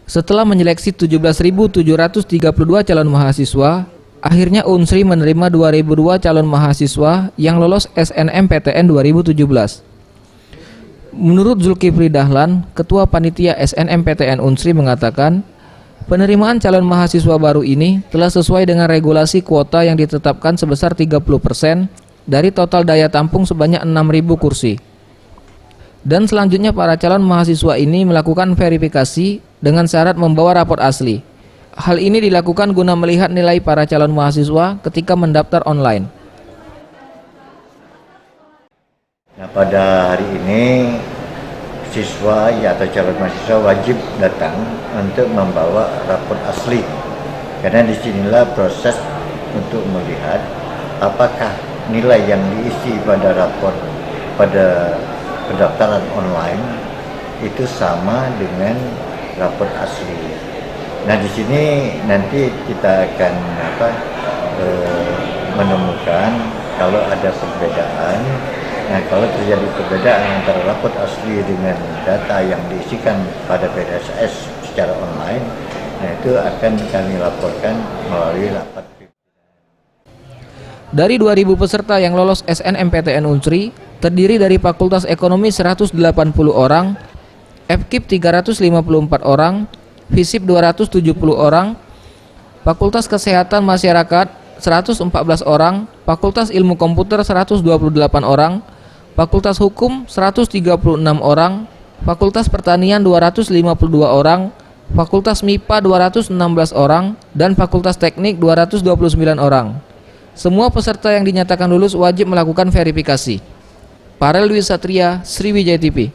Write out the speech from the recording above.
Setelah menyeleksi 17.732 calon mahasiswa, akhirnya Unsri menerima 2.002 calon mahasiswa yang lolos SNMPTN 2017. Menurut Zulkifli Dahlan, Ketua Panitia SNMPTN Unsri mengatakan, penerimaan calon mahasiswa baru ini telah sesuai dengan regulasi kuota yang ditetapkan sebesar 30% dari total daya tampung sebanyak 6.000 kursi. Dan selanjutnya para calon mahasiswa ini melakukan verifikasi dengan syarat membawa rapor asli. Hal ini dilakukan guna melihat nilai para calon mahasiswa ketika mendaftar online. Nah, pada hari ini siswa atau calon mahasiswa wajib datang untuk membawa rapor asli, karena disinilah proses untuk melihat apakah nilai yang diisi pada rapor pada pendaftaran online itu sama dengan rapor asli. Nah, di sini nanti kita akan menemukan kalau ada perbedaan. Nah, kalau terjadi perbedaan antara rapor asli dengan data yang diisikan pada PDSS secara online, nah itu akan kami laporkan melalui rapat. Dari 2.000 peserta yang lolos SNMPTN Unsri, terdiri dari Fakultas Ekonomi 180 orang, FKIP 354 orang, FISIP 270 orang, Fakultas Kesehatan Masyarakat 114 orang, Fakultas Ilmu Komputer 128 orang, Fakultas Hukum 136 orang, Fakultas Pertanian 252 orang, Fakultas MIPA 216 orang, dan Fakultas Teknik 229 orang. Semua peserta yang dinyatakan lulus wajib melakukan verifikasi. Farel Dwi Satria, Sriwijaya TV.